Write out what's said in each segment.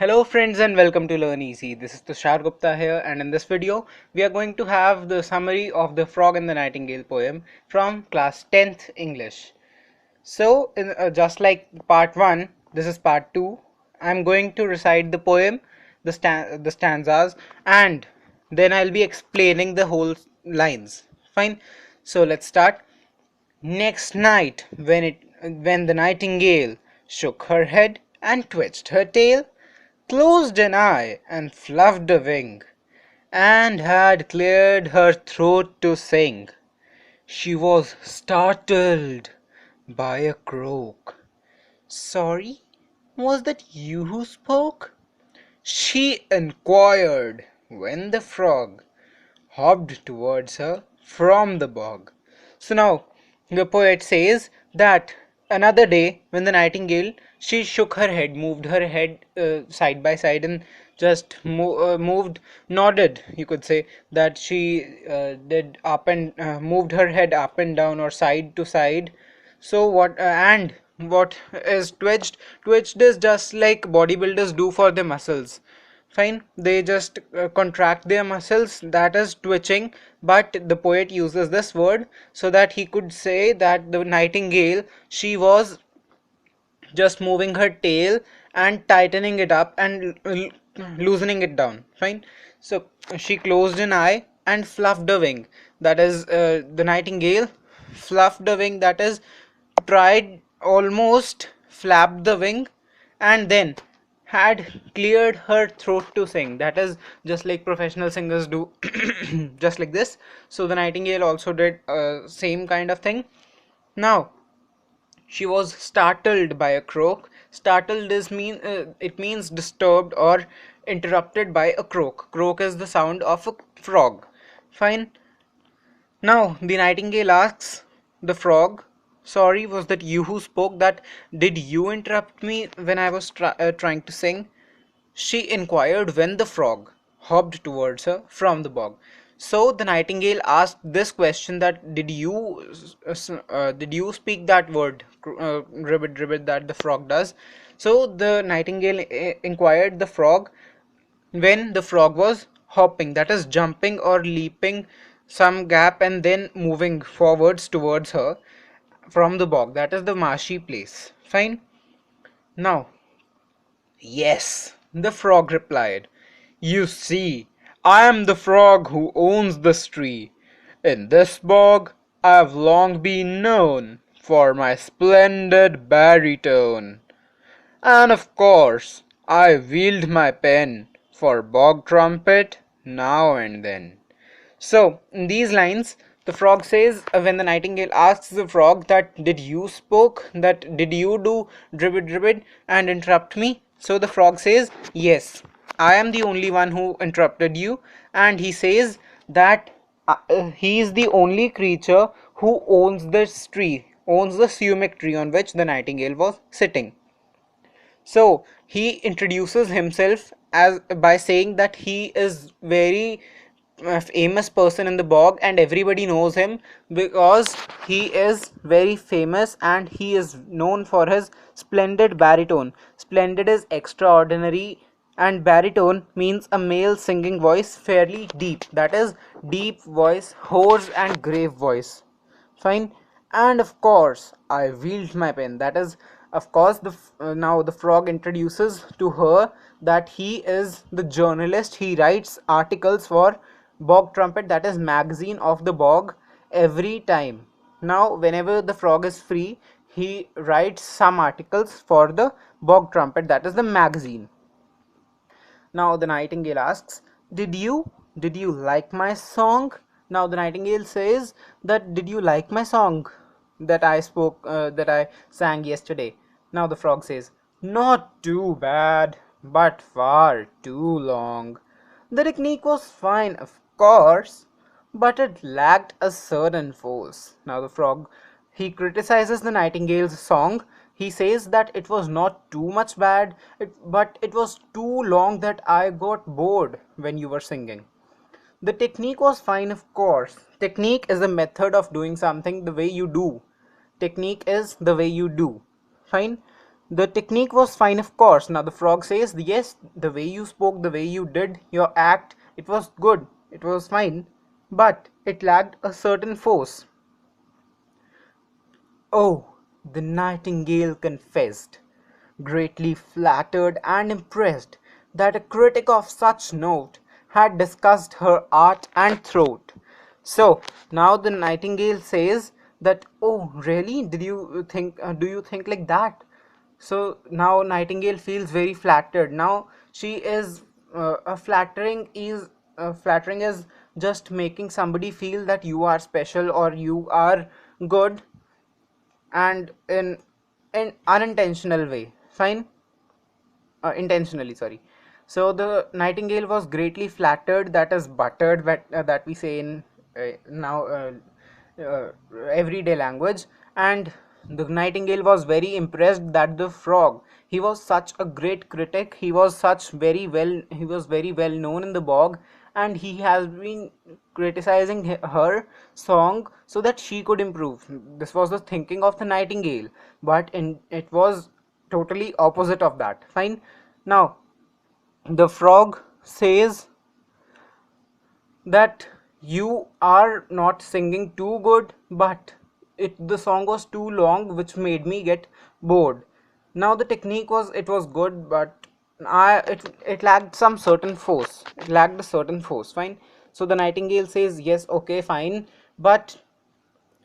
Hello friends and welcome to Learn Easy. This is Tushar Gupta here, and in this video we are going to have the summary of the Frog and the Nightingale poem from class 10th English. So just like part 1, this is part 2. I'm going to recite the poem, the stanzas, and then I'll be explaining the whole lines. Fine. So let's start. Next night, when the nightingale shook her head and twitched her tail, closed an eye and fluffed a wing, and had cleared her throat to sing, she was startled by a croak. "Sorry, was that you who spoke?" she inquired, when the frog hopped towards her from the bog. So now the poet says that another day when the nightingale, she shook her head, moved her head side by side, and just moved, nodded, you could say, that she did up and moved her head up and down or side to side. So what is twitched? Twitched is just like bodybuilders do for their muscles. Fine, they just contract their muscles, that is twitching. But the poet uses this word so that he could say that the nightingale, she was just moving her tail and tightening it up and loosening it down. Fine, so she closed an eye and fluffed a wing, that is the nightingale fluffed a wing, that is tried, almost flapped the wing, and then had cleared her throat to sing, that is just like professional singers do. Just like this. So the nightingale also did same kind of thing. Now she was startled by a croak. Startled is it means disturbed or interrupted by a croak. Croak is the sound of a frog. Fine. Now the nightingale asks the frog, "Sorry, was that you who spoke? That did you interrupt me when I was trying to sing?" she inquired, when the frog hopped towards her from the bog. So the nightingale asked this question, that did you speak that word, ribbit ribbit, that the frog does. So the nightingale inquired the frog when the frog was hopping, that is jumping or leaping some gap and then moving forwards towards her from the bog, that is the marshy place. Fine. Now, "Yes," the frog replied. "You see, I am the frog who owns this tree. In this bog I've long been known for my splendid baritone. And of course I wield my pen for bog trumpet now and then." So, in these lines, the frog says, when the nightingale asks the frog that did you spoke, that did you do dribbit dribbit and interrupt me? So the frog says, "Yes, I am the only one who interrupted you." And he says that he is the only creature who owns this tree, owns the sumac tree on which the nightingale was sitting. So he introduces himself as by saying that he is very famous person in the bog, and everybody knows him because he is very famous and he is known for his splendid baritone. Splendid is extraordinary, and baritone means a male singing voice, fairly deep, that is deep voice, hoarse and grave voice. Fine. And of course I wield my pen, that is, of course, now the frog introduces to her that he is the journalist. He writes articles for bog trumpet, that is magazine of the bog, every time. Now whenever the frog is free, he writes some articles for the bog trumpet, that is the magazine. Now the nightingale asks, "Did you like my song?" Now the nightingale says that, "Did you like my song that I sang yesterday?" Now the frog says, "Not too bad, but far too long. The technique was fine, of course, but it lacked a certain force." Now the frog, he criticizes the nightingale's song. He says that it was not too much bad, but it was too long, that I got bored when you were singing. The technique was fine, of course. Technique is the method of doing something the way you do. Technique is the way you do. Fine. The technique was fine, of course. Now the frog says, yes, the way you spoke, the way you did your act, it was good, it was fine, but it lacked a certain force. Oh, the nightingale confessed, greatly flattered and impressed that a critic of such note had discussed her art and throat. So now the nightingale says that, oh, really? Did you think? Do you think like that? So now Nightingale feels very flattered. Now she is flattering is just making somebody feel that you are special or you are good, and in unintentional way. Fine, intentionally, sorry. So the nightingale was greatly flattered, that is buttered, that we say in now uh, everyday language. And the nightingale was very impressed that the frog, he was such a great critic, he was very well known in the bog, and he has been criticizing her song so that she could improve. This was the thinking of the nightingale, but it was totally opposite of that. Fine. Now the frog says that you are not singing too good, but the song was too long, which made me get bored. Now the technique was, it was good, but it lacked some certain force. It lacked a certain force. Fine. So the nightingale says, yes, okay, fine, but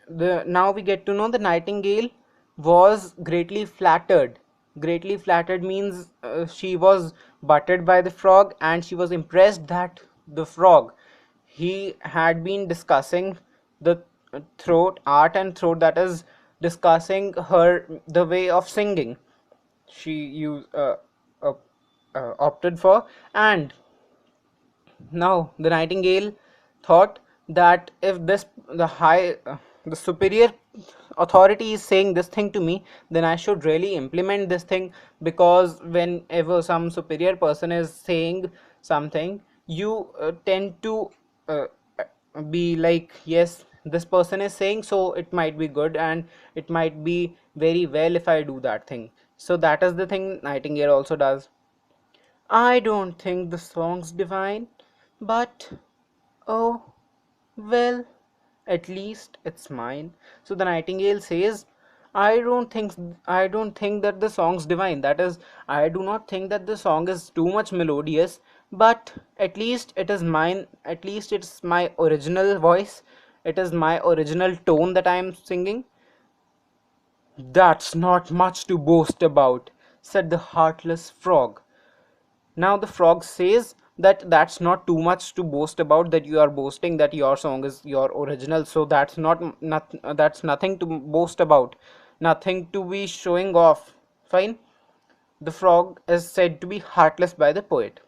the now we get to know the nightingale was greatly flattered. Greatly flattered means she was buttered by the frog, and she was impressed that the frog, he had been discussing the throat art and throat, that is discussing her the way of singing she used uh, opted for. And now the nightingale thought that if the superior authority is saying this thing to me, then I should really implement this thing, because whenever some superior person is saying something, you tend to uh, be like, yes, this person is saying, so it might be good, and it might be very well if I do that thing. So that is the thing Nightingale also does. I don't think the song's divine, but oh, well, at least it's mine. So the Nightingale says, I don't think that the song's divine. That is, I do not think that the song is too much melodious, but at least it is mine. At least it's my original voice. It is my original tone that I am singing. That's not much to boast about, said the heartless frog. Now the frog says that that's not too much to boast about, that you are boasting that your song is your original, so that's nothing to boast about, nothing to be showing off. Fine. The frog is said to be heartless by the poet.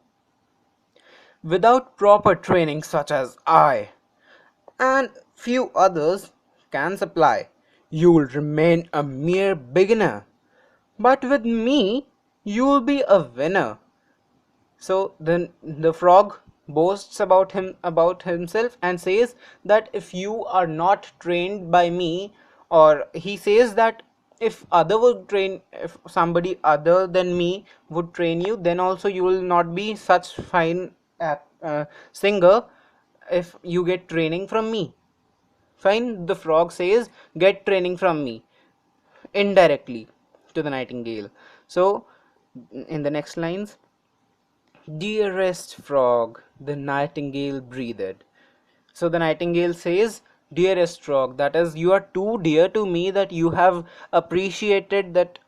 Without proper training, such as I and few others can supply, you'll remain a mere beginner, but with me you'll be a winner. So then the frog boasts about himself and says that if you are not trained by me, or he says that if somebody other than me would train you, then also you will not be such fine singer if you get training from me. Fine, the frog says, get training from me, indirectly, to the nightingale. So in the next lines, dearest frog, the nightingale breathed. So the nightingale says, dearest frog, that is, you are too dear to me, that you have appreciated that,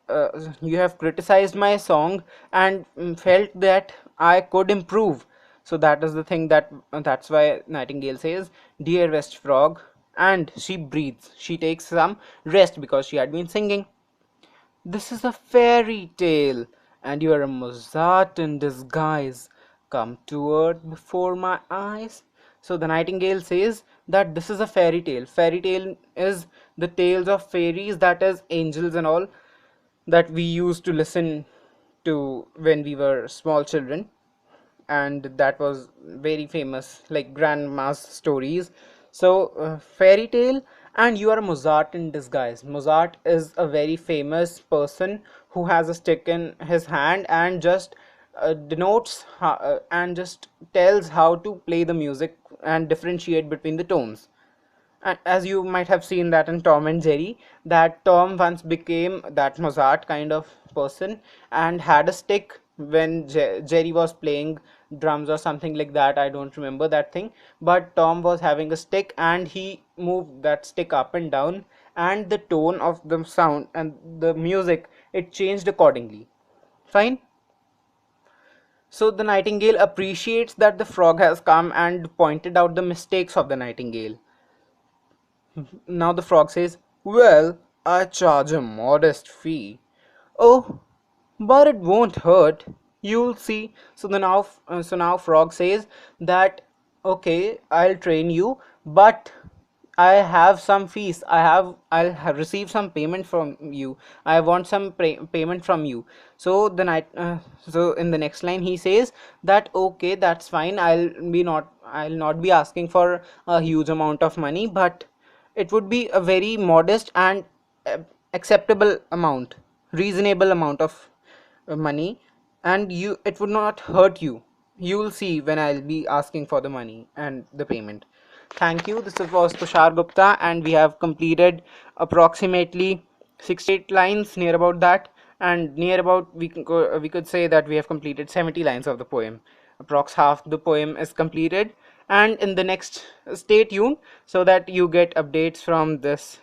you have criticized my song and felt that I could improve. So that is the thing, that's why Nightingale says, dearest frog, and she breathes. She takes some rest because she had been singing. This is a fairy tale, and you are a Mozart in disguise, come to earth before my eyes. So the nightingale says that this is a fairy tale. Fairy tale is the tales of fairies, that is, angels and all, that we used to listen to when we were small children, and that was very famous, like grandma's stories. So fairy tale, and you are Mozart in disguise. Mozart is a very famous person who has a stick in his hand and just denotes and just tells how to play the music and differentiate between the tones. And as you might have seen that in Tom and Jerry, that Tom once became that Mozart kind of person and had a stick when Jerry was playing drums or something like that. I don't remember that thing, but Tom was having a stick and he moved that stick up and down, and the tone of the sound and the music, it changed accordingly. Fine. So the nightingale appreciates that the frog has come and pointed out the mistakes of the nightingale. Now the frog says, "Well, I charge a modest fee." "Oh, but it won't hurt. You'll see." So now frog says that, "Okay, I'll train you, but I have some fees. I'll receive some payment from you. I want some payment from you." So in the next line he says that, "Okay, that's fine. I'll not be asking for a huge amount of money, but it would be a very modest and uh, acceptable amount, reasonable amount of money, and you it would not hurt you. You'll see when I'll be asking for the money and the payment." Thank you. This was Tushar Gupta, and we have completed approximately 68 lines, near about that, and near about we could say that we have completed 70 lines of the poem. Approx half the poem is completed, and in the next, stay tuned so that you get updates from this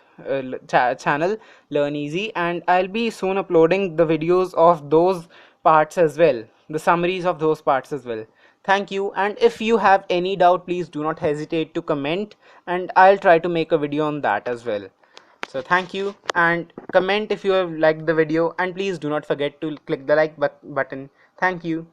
channel Learn Easy, and I'll be soon uploading the videos of those parts as well, the summaries of those parts as well. Thank you, and if you have any doubt, please do not hesitate to comment, and I'll try to make a video on that as well. So thank you, and comment if you have liked the video, and please do not forget to click the like button. Thank you.